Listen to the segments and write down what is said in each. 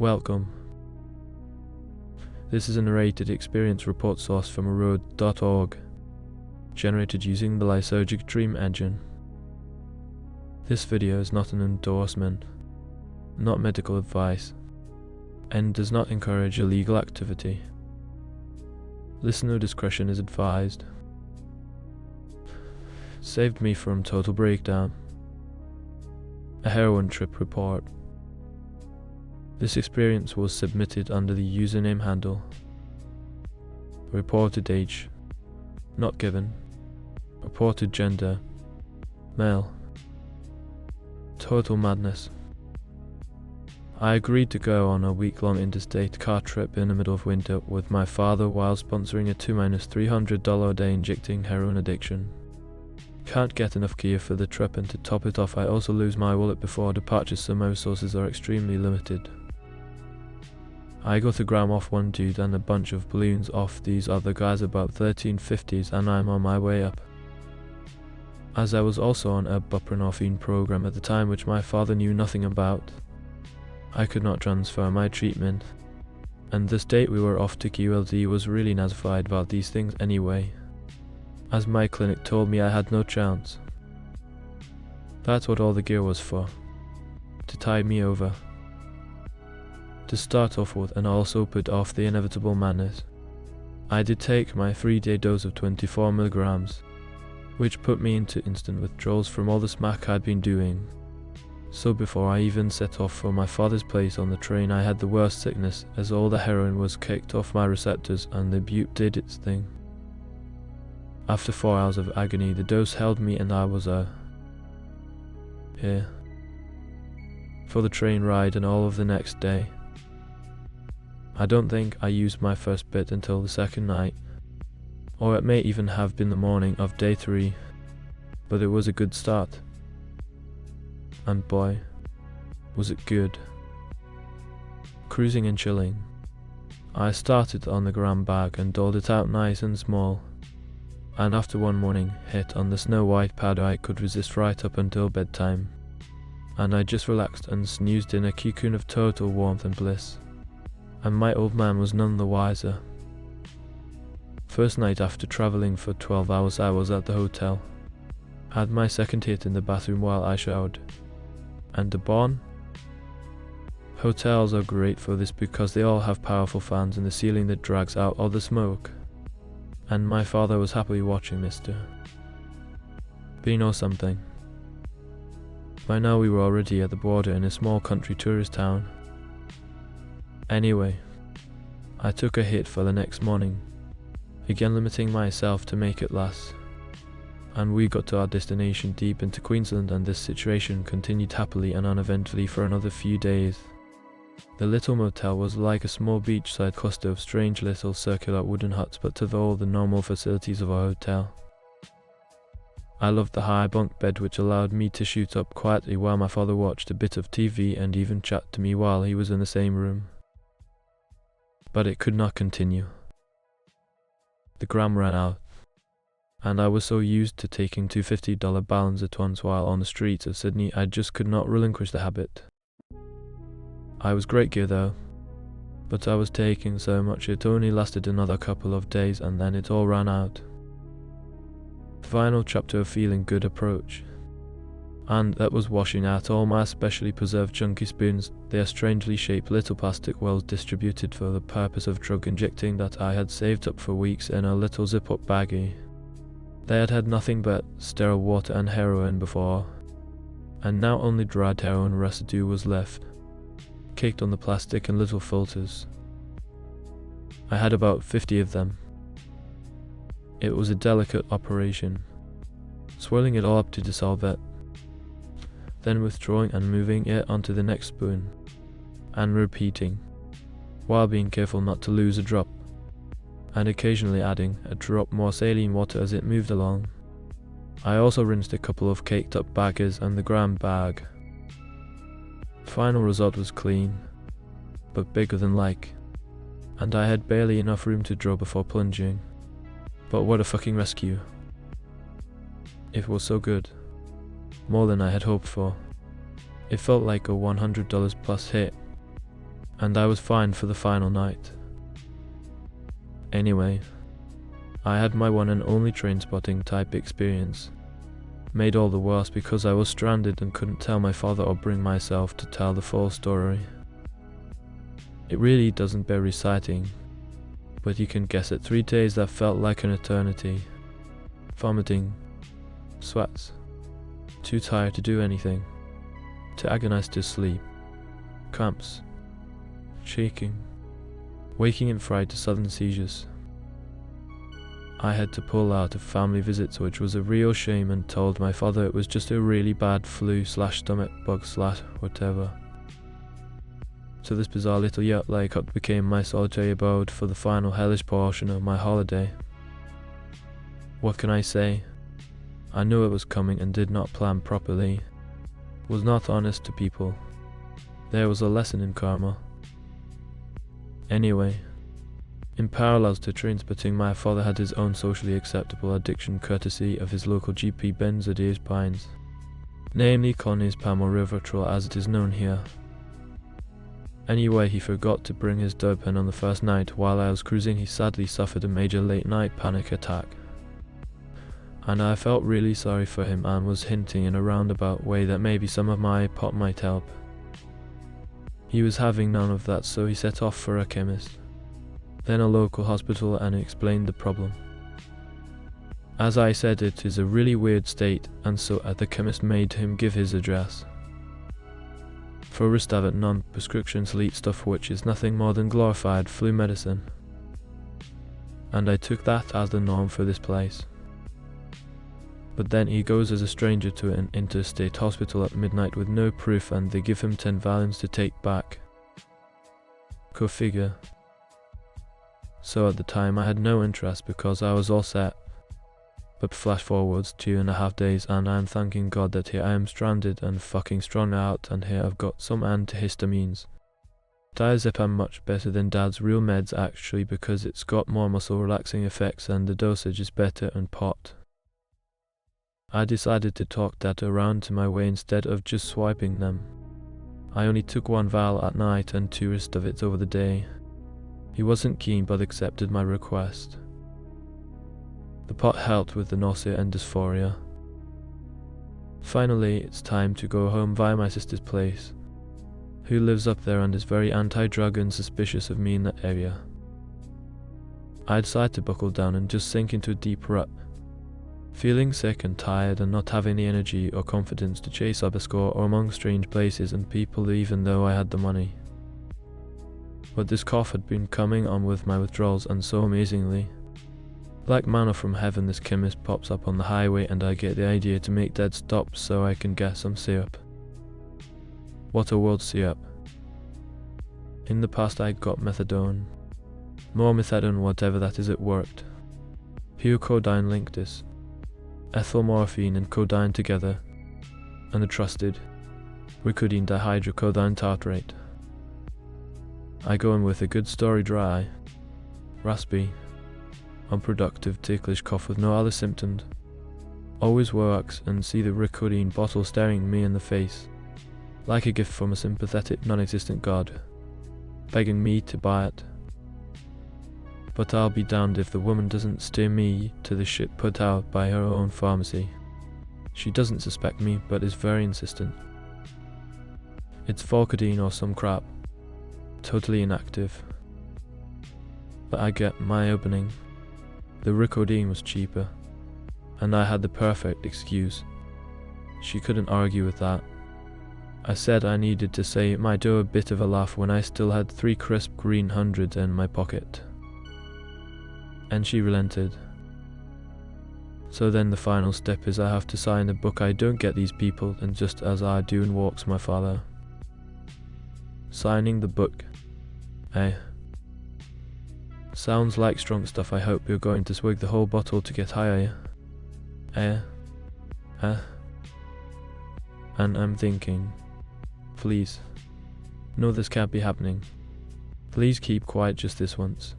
Welcome. This is a narrated experience report source from road.org, generated using the Lysergic Dream Engine. This video is not an endorsement, not medical advice, and does not encourage illegal activity. Listener discretion is advised. Saved me from total breakdown. A heroin trip report. This experience was submitted under the username handle. Reported age, not given. Reported gender, male. Total madness. I agreed to go on a week-long interstate car trip in the middle of winter with my father while sponsoring a $2-300 a day injecting heroin addiction. Can't get enough gear for the trip, and to top it off I also lose my wallet before departure, so my resources are extremely limited. I got a gram off one dude and a bunch of balloons off these other guys, about 1350s, and I'm on my way up. As I was also on a buprenorphine program at the time which my father knew nothing about, I could not transfer my treatment, and the state we were off to QLD was really nazified about these things anyway, as my clinic told me I had no chance. That's what all the gear was for, to tide me over. To start off with, and also put off the inevitable madness, I did take my 3-day dose of 24 milligrams, which put me into instant withdrawals from all the smack I'd been doing. So before I even set off for my father's place on the train, I had the worst sickness, as all the heroin was kicked off my receptors and the butte did its thing. After 4 hours of agony, the dose held me and I was here for the train ride and all of the next day. I don't think I used my first bit until the second night, or it may even have been the morning of day 3, but it was a good start. And boy, was it good. Cruising and chilling. I started on the gram bag and doled it out nice and small, and after one morning hit on the snow-white powder I could resist right up until bedtime, and I just relaxed and snoozed in a cocoon of total warmth and bliss. And my old man was none the wiser. First night after travelling for 12 hours I was at the hotel. Had my second hit in the bathroom while I showered. And the barn? Hotels are great for this because they all have powerful fans in the ceiling that drags out all the smoke. And my father was happily watching Mr. Bean or something. By now we were already at the border in a small country tourist town. Anyway, I took a hit for the next morning, again limiting myself to make it last, and we got to our destination deep into Queensland, and this situation continued happily and uneventfully for another few days. The little motel was like a small beachside cluster of strange little circular wooden huts, but with all the normal facilities of a hotel. I loved the high bunk bed, which allowed me to shoot up quietly while my father watched a bit of TV and even chat to me while he was in the same room. But it could not continue. The gram ran out, and I was so used to taking two $50 balloons at once while on the streets of Sydney I just could not relinquish the habit. I was great gear though, but I was taking so much it only lasted another couple of days and then it all ran out. The final chapter of feeling good approach. And that was washing out all my specially preserved chunky spoons. They are strangely shaped little plastic wells distributed for the purpose of drug injecting that I had saved up for weeks in a little zip-up baggie. They had had nothing but sterile water and heroin before, and now only dried heroin residue was left, caked on the plastic in little filters. I had about 50 of them. It was a delicate operation, swirling it all up to dissolve it, then withdrawing and moving it onto the next spoon, and repeating, while being careful not to lose a drop, and occasionally adding a drop more saline water as it moved along. I also rinsed a couple of caked up baggers and the gram bag. The final result was clean, but bigger than like, and I had barely enough room to draw before plunging. But what a fucking rescue. It was so good. More than I had hoped for. It felt like a $100 plus hit. and I was fine for the final night. Anyway, I had my one and only train spotting type experience, made all the worse because I was stranded and couldn't tell my father or bring myself to tell the full story. It really doesn't bear reciting, but you can guess it. 3 days that felt like an eternity. Vomiting, sweats, too tired to do anything, too agonized to sleep, cramps, shaking, waking in fright to sudden seizures. I had to pull out of family visits, which was a real shame, and told my father it was just a really bad flu/stomach bug/whatever. So this bizarre little yacht-like hut became my solitary abode for the final hellish portion of my holiday. What can I say? I knew it was coming and did not plan properly, was not honest to people. There was a lesson in karma. Anyway, in parallels to train spotting, my father had his own socially acceptable addiction courtesy of his local GP benzodiazepines, namely clonazepam or Rivotril as it is known here. Anyway, he forgot to bring his dope, and on the first night while I was cruising he sadly suffered a major late night panic attack. And I felt really sorry for him and was hinting in a roundabout way that maybe some of my pot might help. He was having none of that, so he set off for a chemist, then a local hospital, and explained the problem. As I said, it is a really weird state, and so the chemist made him give his address. For Ristavit non-prescription sleep stuff, which is nothing more than glorified flu medicine. And I took that as the norm for this place. But then he goes as a stranger to an interstate hospital at midnight with no proof, and they give him 10 Valiums to take back. Go figure. So at the time I had no interest because I was all set. But flash forwards 2.5 days and I'm thanking God that here I am stranded and fucking strung out, and here I've got some antihistamines. Diazepam much better than Dad's real meds actually, because it's got more muscle relaxing effects and the dosage is better, and pot. I decided to talk Dad around to my way instead of just swiping them. I only took 1 vial at night and 2 Ristavits over the day. He wasn't keen but accepted my request. The pot helped with the nausea and dysphoria. Finally, it's time to go home via my sister's place, who lives up there and is very anti-drug and suspicious of me in that area. I decide to buckle down and just sink into a deep rut, feeling sick and tired and not having the energy or confidence to chase up a score or among strange places and people even though I had the money. But this cough had been coming on with my withdrawals, and so amazingly, like manna from heaven, this chemist pops up on the highway and I get the idea to make Dad stop so I can get some syrup. What a world syrup. In the past I got methadone, more methadone, whatever that is, it worked. Pure codeine linked this, ethyl morphine and codeine together, and the trusted ricodine dihydrocodeine tartrate. I go in with a good story, dry, raspy, unproductive, ticklish cough with no other symptoms. Always works, and see the ricodine bottle staring me in the face, like a gift from a sympathetic, non-existent god, begging me to buy it. But I'll be damned if the woman doesn't steer me to the shit put out by her own pharmacy. She doesn't suspect me, but is very insistent. It's Volcadine or some crap, totally inactive. But I get my opening. The ricodine was cheaper, and I had the perfect excuse. She couldn't argue with that. I said I needed to say it might do a bit of a laugh when I still had 3 crisp green hundreds in my pocket. And she relented. So then the final step is I have to sign a book I don't get these people, and just as I do in walks my father. Signing the book. Sounds like strong stuff. I hope you're going to swig the whole bottle to get higher. And I'm thinking, please, no, this can't be happening. Please keep quiet just this once.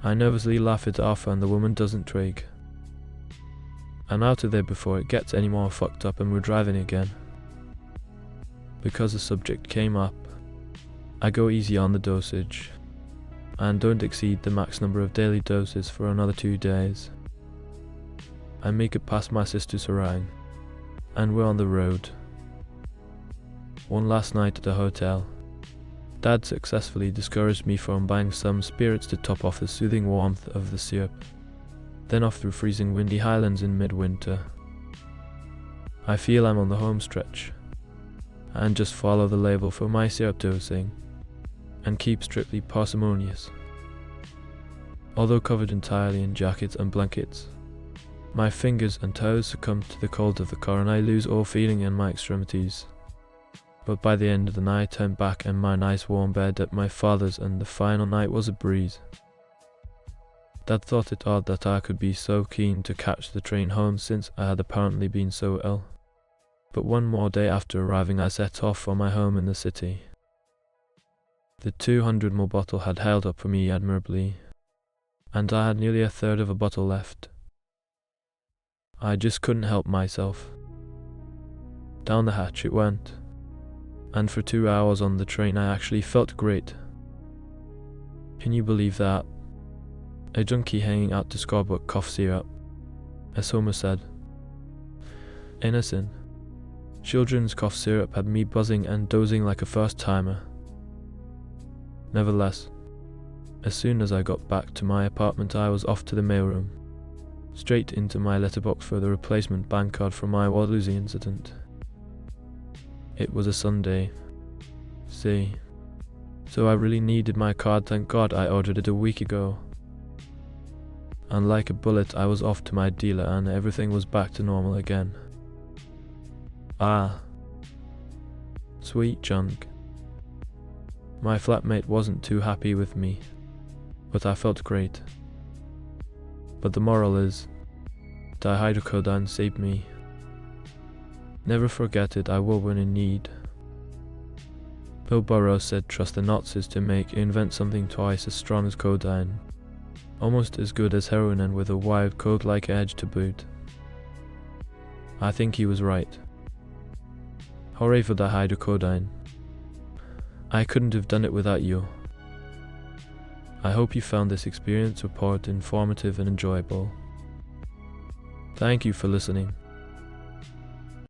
I nervously laugh it off and the woman doesn't trig. I'm out of there before it gets any more fucked up and we're driving again. Because the subject came up, I go easy on the dosage, and don't exceed the max number of daily doses for another 2 days. I make it past my sister's harangue, and we're on the road. One last night at the hotel, Dad successfully discouraged me from buying some spirits to top off the soothing warmth of the syrup, then off through freezing windy highlands in midwinter. I feel I'm on the home stretch, and just follow the label for my syrup dosing, and keep strictly parsimonious. Although covered entirely in jackets and blankets, my fingers and toes succumb to the cold of the car and I lose all feeling in my extremities. But by the end of the night, I turned back in my nice warm bed at my father's, and the final night was a breeze. Dad thought it odd that I could be so keen to catch the train home since I had apparently been so ill. But one more day after arriving, I set off for my home in the city. The 200ml bottle had held up for me admirably, and I had nearly a third of a bottle left. I just couldn't help myself. Down the hatch it went, and for 2 hours on the train I actually felt great. Can you believe that? A junkie hanging out to scorebook cough syrup, as Homer said. Innocent. Children's cough syrup had me buzzing and dozing like a first-timer. Nevertheless, as soon as I got back to my apartment I was off to the mailroom, straight into my letterbox for the replacement bank card from my Waterloo incident. It was a Sunday. See, so I really needed my card, thank God I ordered it a week ago. And like a bullet I was off to my dealer and everything was back to normal again. Ah, sweet junk. My flatmate wasn't too happy with me, but I felt great. But the moral is, dihydrocodone saved me. Never forget it, I will when in need. Bill Burroughs said trust the Nazis to invent something twice as strong as codeine, almost as good as heroin and with a wild coke-like edge to boot. I think he was right. Hooray for dihydrocodone. I couldn't have done it without you. I hope you found this experience report informative and enjoyable. Thank you for listening.